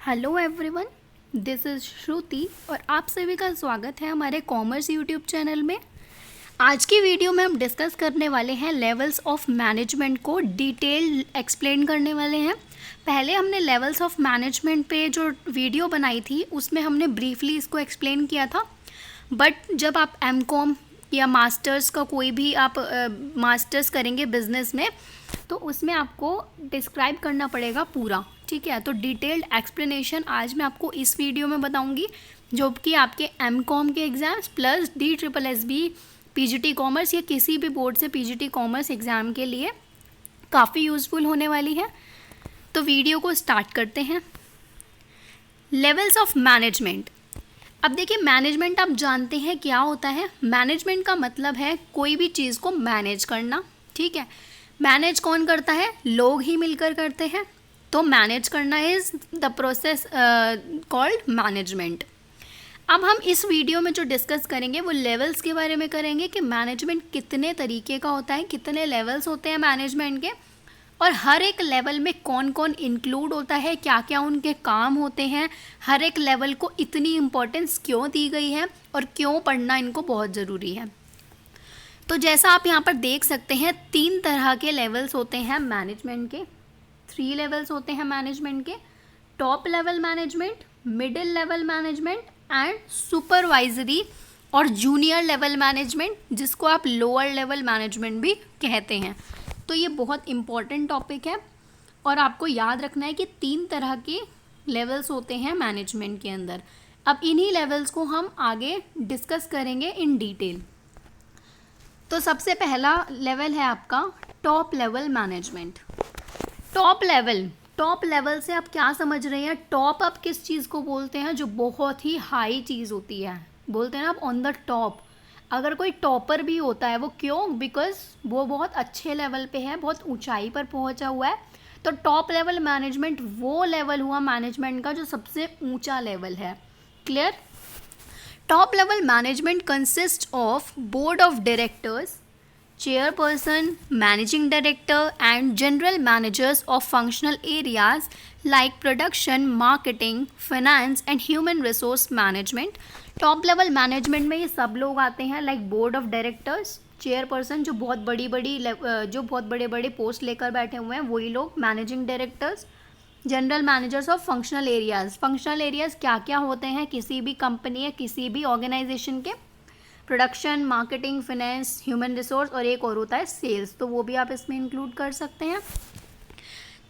Hello everyone, this is श्रुति और आप सभी का स्वागत है हमारे कॉमर्स यूट्यूब चैनल में। आज की वीडियो में हम डिस्कस करने वाले हैं लेवल्स ऑफ मैनेजमेंट को डिटेल एक्सप्लेन करने वाले हैं। पहले हमने लेवल्स ऑफ मैनेजमेंट पे जो वीडियो बनाई थी उसमें हमने ब्रीफली इसको एक्सप्लेन किया था, बट जब आप एमकॉम या मास्टर्स का कोई भी आप मास्टर्स करेंगे बिजनेस में तो उसमें आपको डिस्क्राइब करना पड़ेगा पूरा, ठीक है। तो डिटेल्ड एक्सप्लेनेशन आज मैं आपको इस वीडियो में बताऊंगी, जो कि आपके एमकॉम के exams plus DSSB PGT commerce या किसी भी बोर्ड से पीजीटी कॉमर्स एग्ज़ाम के लिए काफ़ी यूज़फुल होने वाली है। तो वीडियो को स्टार्ट करते हैं। Levels of management. अब देखिए, मैनेजमेंट आप जानते हैं क्या होता है। मैनेजमेंट का मतलब है कोई भी चीज़ को मैनेज करना, ठीक है। मैनेज कौन करता है? लोग ही मिलकर करते हैं। तो मैनेज करना is the process called management. अब हम इस वीडियो में जो डिस्कस करेंगे वो लेवल्स के बारे में करेंगे कि मैनेजमेंट कितने तरीके का होता है, कितने लेवल्स होते हैं मैनेजमेंट के, और हर एक लेवल में कौन कौन इंक्लूड होता है, क्या क्या उनके काम होते हैं, हर एक लेवल को इतनी इम्पोर्टेंस क्यों दी गई है और क्यों पढ़ना इनको बहुत ज़रूरी है। तो जैसा आप यहाँ पर देख सकते हैं, 3 तरह के लेवल्स होते हैं मैनेजमेंट के। 3 लेवल्स होते हैं मैनेजमेंट के: top level management, middle level management and supervisory और जूनियर लेवल मैनेजमेंट, जिसको आप लोअर लेवल मैनेजमेंट भी कहते हैं। तो ये बहुत इम्पॉर्टेंट टॉपिक है और आपको याद रखना है कि 3 तरह के लेवल्स होते हैं मैनेजमेंट के अंदर। अब इन्हीं लेवल्स को हम आगे डिस्कस करेंगे इन डिटेल। तो सबसे पहला लेवल है आपका top level management. Top level से आप क्या समझ रहे हैं? टॉप आप किस चीज़ को बोलते हैं जो बहुत ही हाई चीज़ होती है? बोलते हैं ना आप ऑन द टॉप। अगर कोई टॉपर भी होता है वो क्यों? बिकॉज वो बहुत अच्छे लेवल पे है, बहुत ऊंचाई पर पहुंचा हुआ है। तो टॉप लेवल मैनेजमेंट वो लेवल हुआ मैनेजमेंट का जो सबसे ऊंचा लेवल है। Clear? Top level management consist of board of directors, chairperson, managing director and general managers of functional areas like production, marketing, finance and human resource management. Top level management में ये सब लोग आते हैं, like board of directors, chairperson जो बहुत बड़े बड़े पोस्ट लेकर बैठे हुए हैं वही लोग, managing directors, general managers of functional areas. Functional areas क्या क्या होते हैं किसी भी कंपनी या किसी भी ऑर्गेनाइजेशन के? Production, marketing, finance, human resource और एक और होता है सेल्स। तो वो भी आप इसमें इंक्लूड कर सकते हैं।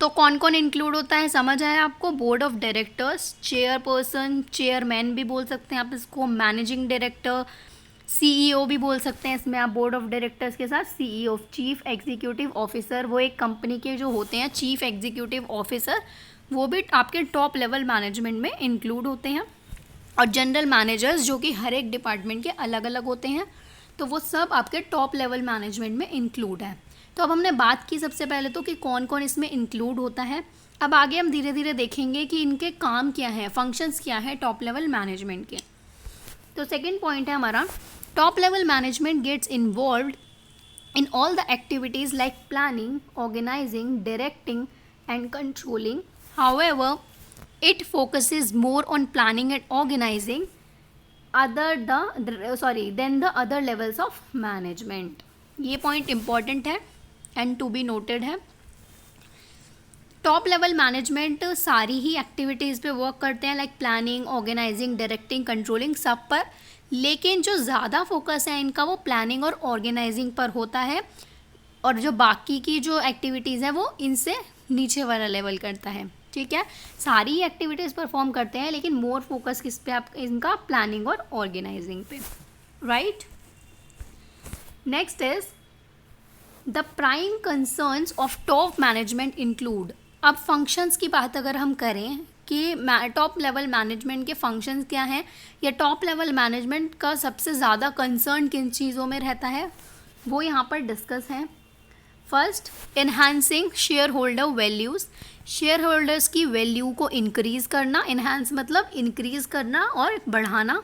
तो कौन कौन इंक्लूड होता है समझ आया आपको? Board of directors, chairperson, chairman भी बोल सकते हैं आप इसको, मैनेजिंग डायरेक्टर, CEO भी बोल सकते हैं इसमें आप बोर्ड ऑफ डायरेक्टर्स के साथ। CEO चीफ एग्जीक्यूटिव ऑफिसर, वो एक कंपनी के जो होते हैं चीफ एग्जीक्यूटिव ऑफिसर, वो भी आपके टॉप लेवल मैनेजमेंट में इंक्लूड होते हैं। और जनरल मैनेजर्स जो कि हर एक डिपार्टमेंट के अलग अलग होते हैं, तो वो सब आपके टॉप लेवल मैनेजमेंट में इंक्लूड है। तो अब हमने बात की सबसे पहले तो कि कौन कौन इसमें इंक्लूड होता है। अब आगे हम धीरे धीरे देखेंगे कि इनके काम क्या है, फंक्शंस क्या है टॉप लेवल मैनेजमेंट के। तो सेकेंड पॉइंट है हमारा, top level management gets involved in all the activities like planning, organizing, directing and controlling. However, it focuses more on planning and organizing than the other levels of management. ये point important है and to be noted है। Top level management सारी ही activities पे work करते हैं, like planning, organising, directing, controlling, सब पर। लेकिन जो ज़्यादा फोकस है इनका वो प्लानिंग और ऑर्गेनाइजिंग पर होता है, और जो बाकी की जो एक्टिविटीज़ हैं वो इनसे नीचे वाला लेवल करता है, ठीक है। सारी ही एक्टिविटीज़ परफॉर्म करते हैं लेकिन मोर फोकस किस पे आप इनका? प्लानिंग और ऑर्गेनाइजिंग पे, right. Next is the prime concerns of top management include. अब फंक्शंस की बात अगर हम करें कि टॉप लेवल मैनेजमेंट के फंक्शंस क्या हैं या टॉप लेवल मैनेजमेंट का सबसे ज़्यादा कंसर्न किन चीज़ों में रहता है, वो यहाँ पर डिस्कस हैं। First, enhancing share holder values, share holders की वैल्यू को इंक्रीज़ करना। इन्हांस मतलब इंक्रीज़ करना और बढ़ाना।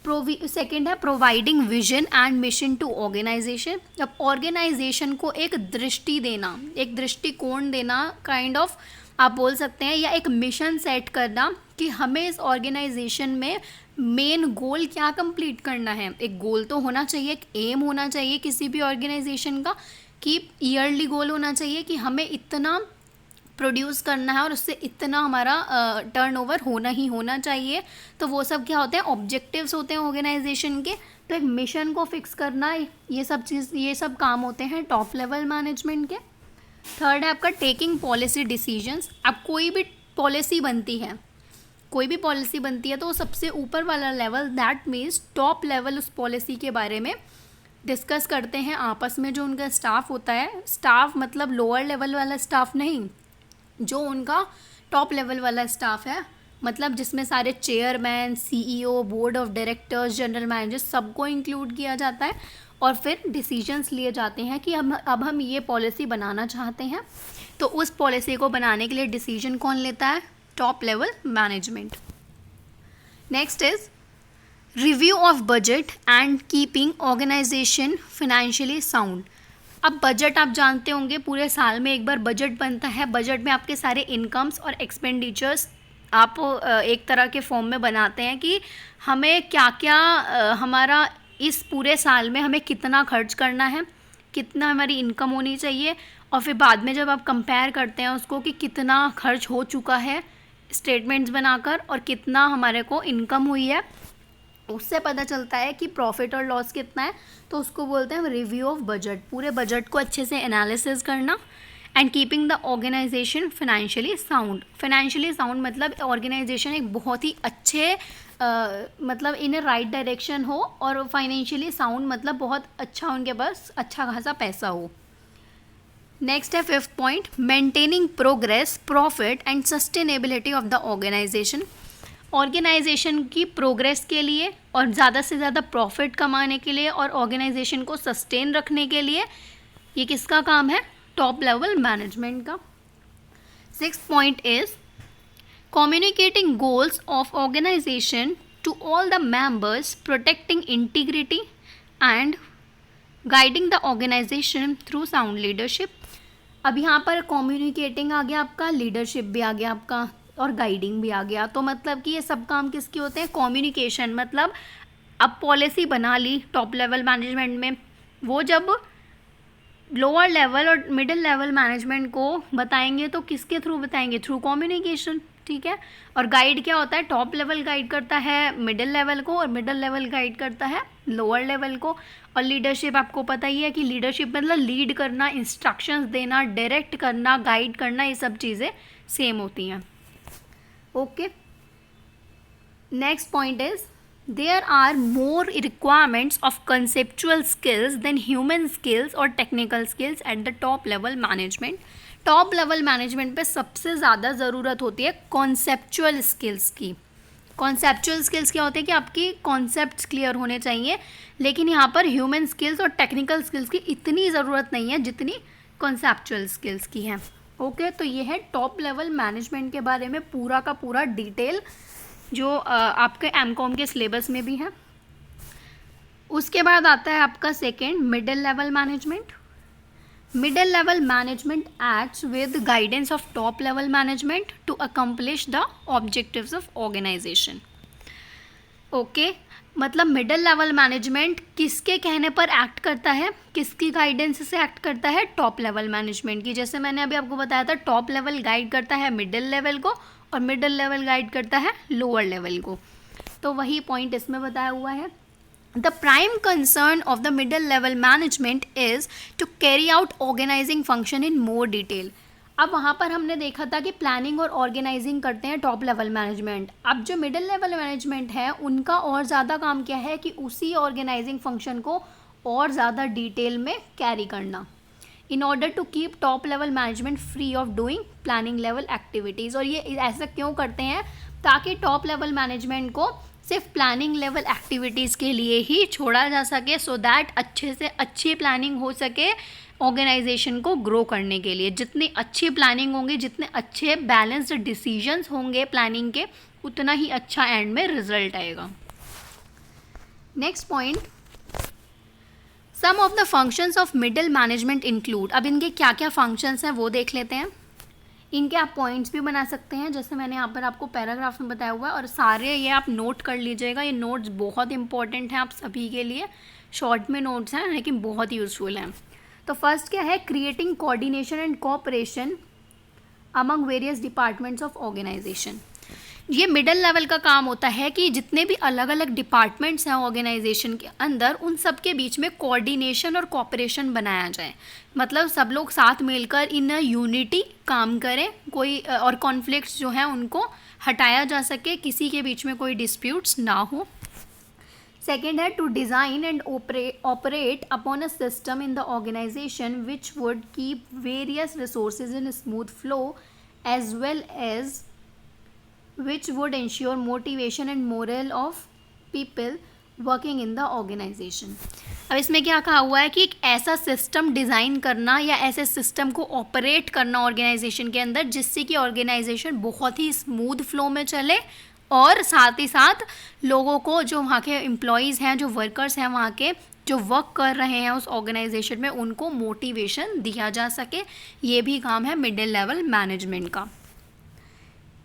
सेकेंड है providing vision and mission to organisation. अब ऑर्गेनाइजेशन को एक दृष्टि देना, एक दृष्टिकोण देना, काइंड ऑफ आप बोल सकते हैं, या एक मिशन सेट करना कि हमें इस ऑर्गेनाइजेशन में मेन गोल क्या कंप्लीट करना है। एक गोल तो होना चाहिए, एक एम होना चाहिए किसी भी ऑर्गेनाइजेशन का, कि ईयरली गोल होना चाहिए कि हमें इतना प्रोड्यूस करना है और उससे इतना हमारा टर्नओवर होना ही होना चाहिए। तो वो सब क्या होते हैं, ऑब्जेक्टिव्स होते हैं ऑर्गेनाइजेशन के। तो एक मिशन को फिक्स करना, ये सब काम होते हैं टॉप लेवल मैनेजमेंट के। थर्ड है आपका टेकिंग पॉलिसी डिसीजंस। अब कोई भी पॉलिसी बनती है तो वो सबसे ऊपर वाला level, that means top level, उस पॉलिसी के बारे में डिस्कस करते हैं आपस में। जो उनका स्टाफ होता है, स्टाफ मतलब लोअर लेवल वाला स्टाफ नहीं, जो उनका टॉप लेवल वाला स्टाफ है, मतलब जिसमें सारे chairman, CEO, board of directors, general manager, सबको इंक्लूड किया जाता है। और फिर डिसीजंस लिए जाते हैं कि अब हम ये पॉलिसी बनाना चाहते हैं। तो उस पॉलिसी को बनाने के लिए डिसीजन कौन लेता है, top level management. Next is review of budget and keeping organisation financially sound. अब बजट आप जानते होंगे, पूरे साल में एक बार बजट बनता है। बजट में आपके सारे इनकम्स और एक्सपेंडिचर्स आप एक तरह के फॉर्म में बनाते हैं कि हमें क्या क्या हमारा इस पूरे साल में हमें कितना खर्च करना है, कितना हमारी इनकम होनी चाहिए। और फिर बाद में जब आप कंपेयर करते हैं उसको कि कितना खर्च हो चुका है स्टेटमेंट्स बनाकर और कितना हमारे को इनकम हुई है, उससे पता चलता है कि प्रॉफिट और लॉस कितना है। तो उसको बोलते हैं रिव्यू ऑफ बजट। पूरे बजट को अच्छे से एनालिसिस करना। And keeping the organisation financially sound. Financially sound मतलब ऑर्गेनाइजेशन एक बहुत ही अच्छे मतलब इन ए राइट डायरेक्शन हो, और फाइनेंशियली साउंड मतलब बहुत अच्छा, उनके पास अच्छा खासा पैसा हो। नेक्स्ट है fifth point, maintaining progress, profit and sustainability of the organisation. Organisation की प्रोग्रेस के लिए और ज़्यादा से ज़्यादा प्रॉफिट कमाने के लिए और ऑर्गेनाइजेशन को सस्टेन रखने के लिए ये किसका काम है, टॉप लेवल मैनेजमेंट का। Sixth point is communicating goals of organisation to all the members, protecting integrity and guiding the organisation through sound leadership. अब यहाँ पर कम्युनिकेटिंग आ गया आपका, लीडरशिप भी आ गया आपका, और गाइडिंग भी आ गया। तो मतलब कि ये सब काम किसके होते हैं, कम्युनिकेशन मतलब अब पॉलिसी बना ली टॉप लेवल मैनेजमेंट में, वो जब लोअर लेवल और मिडिल लेवल मैनेजमेंट को बताएंगे तो किसके थ्रू बताएंगे, थ्रू कम्युनिकेशन, ठीक है। और गाइड क्या होता है, टॉप लेवल गाइड करता है मिडिल लेवल को और मिडिल लेवल गाइड करता है लोअर लेवल को। और लीडरशिप आपको पता ही है कि लीडरशिप मतलब लीड करना, इंस्ट्रक्शंस देना, डायरेक्ट करना, गाइड करना, ये सब चीज़ें सेम होती हैं। Okay, next point is there are more requirements of conceptual skills than human skills और technical skills at the top level management. Top level management पे सबसे ज़्यादा ज़रूरत होती है कॉन्सेप्चुअल स्किल्स की। कॉन्सेप्चुअल स्किल्स क्या होते हैं कि आपकी कॉन्सेप्ट्स क्लियर होने चाहिए, लेकिन यहाँ पर ह्यूमन स्किल्स और टेक्निकल स्किल्स की इतनी ज़रूरत नहीं है जितनी कॉन्सेप्चुअल स्किल्स की है। ओके, तो ये है टॉप लेवल मैनेजमेंट के बारे में पूरा का पूरा डिटेल, जो आपके एमकॉम के सिलेबस में भी है। उसके बाद आता है आपका second, middle level management. Middle level management acts with guidance of top level management to accomplish the objectives of organisation. Okay, मतलब मिडिल लेवल मैनेजमेंट किसके कहने पर एक्ट करता है, किसकी गाइडेंस से एक्ट करता है, टॉप लेवल मैनेजमेंट की। जैसे मैंने अभी आपको बताया था, टॉप लेवल गाइड करता है मिडिल लेवल को और मिडिल लेवल गाइड करता है लोअर लेवल को। तो वही पॉइंट इसमें बताया हुआ है। The prime concern of the middle level management is to carry out organizing function in more detail. अब वहाँ पर हमने देखा था कि प्लानिंग और ऑर्गेनाइजिंग करते हैं टॉप लेवल मैनेजमेंट। अब जो मिडिल लेवल मैनेजमेंट है उनका और ज़्यादा काम क्या है कि उसी ऑर्गेनाइजिंग फंक्शन को और ज़्यादा डिटेल में कैरी करना, in order to keep top level management free of doing planning level activities. और ये ऐसा क्यों करते हैं, ताकि टॉप लेवल मैनेजमेंट को सिर्फ प्लानिंग लेवल एक्टिविटीज़ के लिए ही छोड़ा जा सके, सो दैट अच्छे से अच्छी प्लानिंग हो सके ऑर्गेनाइजेशन को ग्रो करने के लिए। जितनी अच्छी प्लानिंग होंगी, जितने अच्छे बैलेंस्ड डिसीजंस होंगे प्लानिंग के, उतना ही अच्छा एंड में रिजल्ट आएगा। Next point, some of the functions of middle management include. अब इनके क्या क्या फंक्शंस हैं वो देख लेते हैं। इनके आप पॉइंट्स भी बना सकते हैं, जैसे मैंने यहाँ पर आपको पैराग्राफ में बताया हुआ है, और सारे ये आप नोट कर लीजिएगा। ये नोट्स बहुत इंपॉर्टेंट हैं आप सभी के लिए, शॉर्ट में नोट्स हैं लेकिन बहुत यूज़फुल हैं। तो फर्स्ट क्या है, creating coordination and cooperation among various departments of organisation. ये मिडिल लेवल का काम होता है कि जितने भी अलग अलग डिपार्टमेंट्स हैं ऑर्गेनाइजेशन के अंदर, उन सब के बीच में कोऑर्डिनेशन और कोऑपरेशन बनाया जाए। मतलब सब लोग साथ मिलकर इन यूनिटी काम करें, कोई और कॉन्फ्लिक्ट्स जो हैं उनको हटाया जा सके, किसी के बीच में कोई डिस्प्यूट्स ना हो। सेकेंड है to design and operate upon a system in the organisation which would keep various resources in smooth flow as well as which would ensure motivation and morale of people working in the organization। अब इसमें क्या कहा हुआ है कि एक ऐसा system design करना या ऐसे सिस्टम को ऑपरेट करना ऑर्गेनाइजेशन के अंदर जिससे कि ऑर्गेनाइजेशन बहुत ही स्मूथ फ्लो में चले, और साथ ही साथ लोगों को, जो वहाँ के एम्प्लॉयज़ हैं, जो वर्कर्स हैं वहाँ के, जो वर्क कर रहे हैं उस ऑर्गेनाइजेशन में, उनको मोटिवेशन दिया जा सके। ये भी काम है मिडिल लेवल मैनेजमेंट का।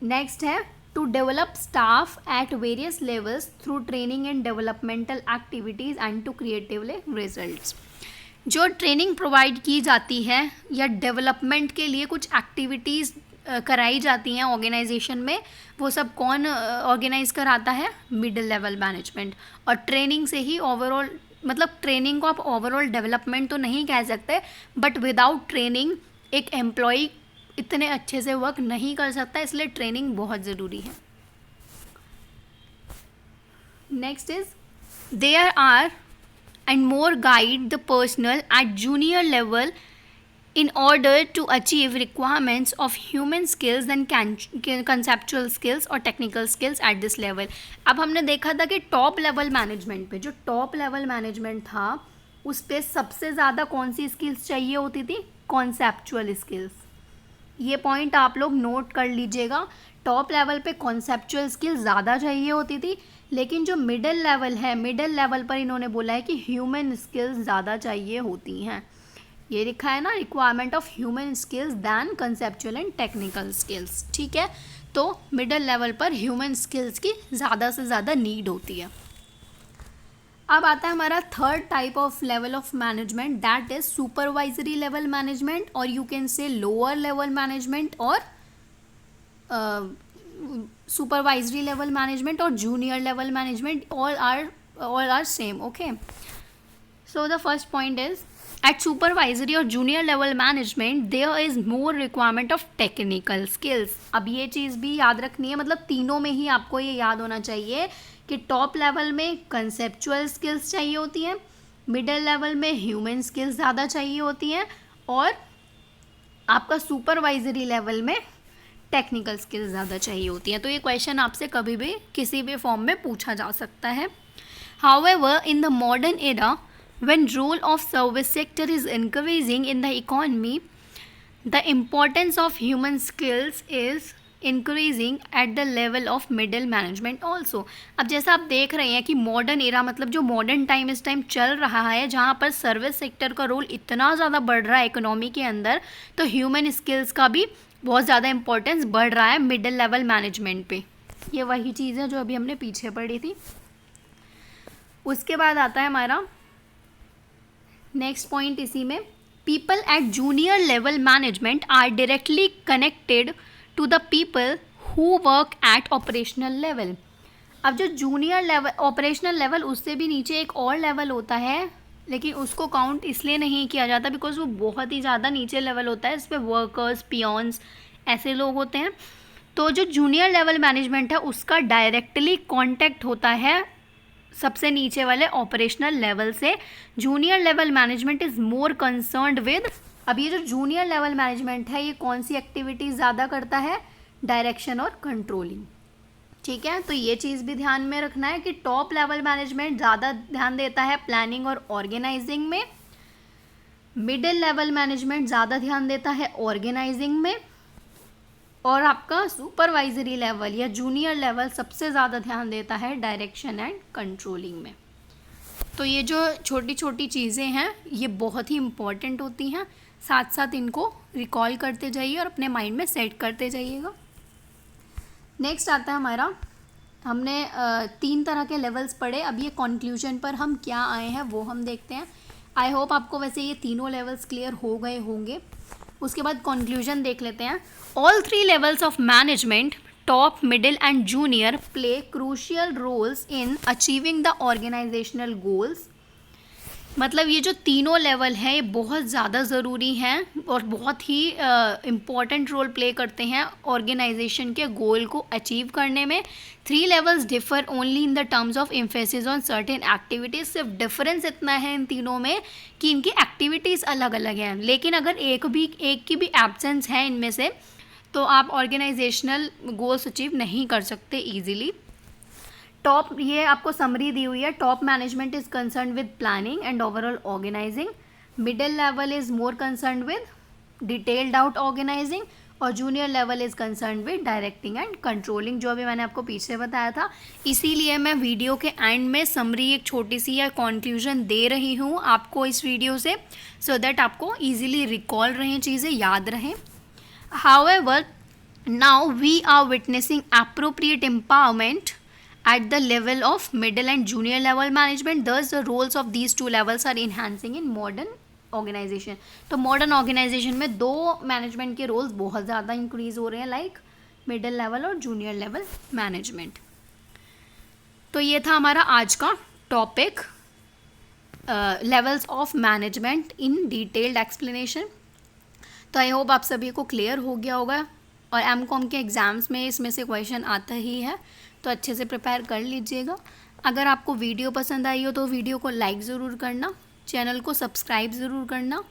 नेक्स्ट है to develop staff at various levels through training and developmental activities and to creatively results। जो ट्रेनिंग प्रोवाइड की जाती है या डेवलपमेंट के लिए कुछ एक्टिविटीज़ कराई जाती हैं ऑर्गेनाइजेशन में, वो सब कौन ऑर्गेनाइज कराता है, मिडिल लेवल मैनेजमेंट। और ट्रेनिंग से ही ओवरऑल, मतलब ट्रेनिंग को आप ओवरऑल डेवलपमेंट तो नहीं कह सकते, बट विदाउट ट्रेनिंग एक एम्प्लॉय इतने अच्छे से वर्क नहीं कर सकता, इसलिए ट्रेनिंग बहुत ज़रूरी है। Next is there are and more guide the personnel at junior level in order to achieve requirements of human skills and conceptual skills और technical skills at this level। अब हमने देखा था कि टॉप लेवल मैनेजमेंट पे, जो top level management था उस पे सबसे ज़्यादा कौन सी स्किल्स चाहिए होती थी, कॉन्सेप्चुअल स्किल्स। ये पॉइंट आप लोग नोट कर लीजिएगा, टॉप लेवल पे कॉन्सेप्चुअल स्किल्स ज़्यादा चाहिए होती थी, लेकिन जो मिडिल लेवल है, मिडिल लेवल पर इन्होंने बोला है कि ह्यूमन स्किल्स ज़्यादा चाहिए होती हैं। ये लिखा है ना, requirement of human skills than conceptual and technical skills. ठीक है, तो मिडिल लेवल पर ह्यूमन स्किल्स की ज़्यादा से ज़्यादा नीड होती है। अब आता है हमारा third type of level of management, that is supervisory level management, और you can say lower level management, और सुपरवाइजरी लेवल मैनेजमेंट और junior level management all are same। okay, so the first point is at supervisory or junior level management there is more requirement of technical skills। अब ये चीज़ भी याद रखनी है, मतलब तीनों में ही आपको ये याद होना चाहिए कि टॉप लेवल में कंसेप्चुअल स्किल्स चाहिए होती हैं, मिडिल लेवल में ह्यूमन स्किल्स ज़्यादा चाहिए होती हैं, और आपका सुपरवाइजरी लेवल में टेक्निकल स्किल्स ज़्यादा चाहिए होती हैं। तो ये क्वेश्चन आपसे कभी भी किसी भी फॉर्म में पूछा जा सकता है। However in the modern era when role of service sector is increasing in the economy, the importance of human skills is increasing at the level of middle management also। अब जैसा आप देख रहे हैं कि मॉडर्न एरा, मतलब जो modern time इस टाइम चल रहा है, जहाँ पर सर्विस सेक्टर का रोल इतना ज़्यादा बढ़ रहा है इकोनॉमी के अंदर, तो ह्यूमन स्किल्स का भी बहुत ज़्यादा इंपॉर्टेंस बढ़ रहा है मिडिल लेवल मैनेजमेंट पे। ये वही चीज़ है जो अभी हमने पीछे पढ़ी थी। उसके बाद आता है हमारा नेक्स्ट पॉइंट इसी में, people at junior level management are directly connected to the people who work at operational level. अब जो जूनियर लेवल, ऑपरेशनल लेवल, उससे भी नीचे एक और लेवल होता है, लेकिन उसको काउंट इसलिए नहीं किया जाता बिकॉज वो बहुत ही ज़्यादा नीचे लेवल होता है, इस पर वर्कर्स, पियॉन्स, ऐसे लोग होते हैं। तो जो जूनियर लेवल मैनेजमेंट है उसका डायरेक्टली कॉन्टैक्ट होता है सबसे नीचे वाले ऑपरेशनल लेवल से। Junior level management is more concerned with, अब ये जो जूनियर लेवल मैनेजमेंट है ये कौन सी एक्टिविटीज़ ज़्यादा करता है, डायरेक्शन और कंट्रोलिंग। ठीक है, तो ये चीज़ भी ध्यान में रखना है कि टॉप लेवल मैनेजमेंट ज़्यादा ध्यान देता है प्लानिंग और ऑर्गेनाइजिंग में, मिडिल लेवल मैनेजमेंट ज़्यादा ध्यान देता है ऑर्गेनाइजिंग में, और आपका सुपरवाइजरी लेवल या जूनियर लेवल सबसे ज़्यादा ध्यान देता है डायरेक्शन एंड कंट्रोलिंग में। तो ये जो छोटी छोटी चीज़ें हैं ये बहुत ही इम्पॉर्टेंट होती हैं, साथ साथ इनको रिकॉल करते जाइए और अपने माइंड में सेट करते जाइएगा। नेक्स्ट आता है हमारा, हमने 3 तरह के लेवल्स पढ़े, अब ये कंक्लूजन पर हम क्या आए हैं वो हम देखते हैं। आई होप आपको वैसे ये तीनों लेवल्स क्लियर हो गए होंगे। उसके बाद कंक्लूजन देख लेते हैं। All 3 levels of management, top, middle and junior, play crucial roles in achieving the organisational goals. मतलब ये जो तीनों लेवल हैं ये बहुत ज़्यादा ज़रूरी हैं और बहुत ही इम्पॉर्टेंट रोल प्ले करते हैं ऑर्गेनाइजेशन के गोल को अचीव करने में। 3 levels differ only in the terms of emphasis on certain activities. सिर्फ डिफरेंस इतना है इन तीनों में कि इनकी एक्टिविटीज़ अलग अलग हैं, लेकिन अगर एक की भी एब्सेंस है इनमें से तो आप ऑर्गेनाइजेशनल गोल्स अचीव नहीं कर सकते ईजिली। टॉप, ये आपको समरी दी हुई है। Top management is concern with planning and overall organising, middle level is more concern with detailed out organising, और junior level is concern with directing and controlling, जो अभी मैंने आपको पीछे बताया था। इसीलिए मैं वीडियो के एंड में समरी एक छोटी सी या कंक्लूजन दे रही हूँ आपको इस वीडियो से, सो दैट आपको ईजिली रिकॉल रहें, चीज़ें याद रहें। However, now we are witnessing appropriate empowerment at the level of middle and junior level management. Thus the roles of these 2 levels are enhancing in modern organization. तो modern organization में 2 management के roles बहुत ज़्यादा increase हो रहे हैं, like middle level और junior level management. तो ये था हमारा आज का topic, levels of management in detailed explanation. तो आई होप आप सभी को क्लियर हो गया होगा, और एमकॉम के एग्ज़ाम्स में इसमें से क्वेश्चन आता ही है, तो अच्छे से प्रिपेयर कर लीजिएगा। अगर आपको वीडियो पसंद आई हो तो वीडियो को लाइक ज़रूर करना, चैनल को सब्सक्राइब ज़रूर करना,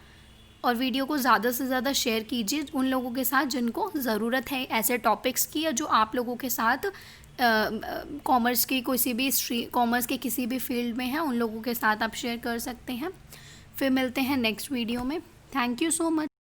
और वीडियो को ज़्यादा से ज़्यादा शेयर कीजिए उन लोगों के साथ जिनको ज़रूरत है ऐसे टॉपिक्स की, या जो आप लोगों के साथ कॉमर्स की कॉमर्स के किसी भी फील्ड में है, उन लोगों के साथ आप शेयर कर सकते हैं। फिर मिलते हैं नेक्स्ट वीडियो में। Thank you so much.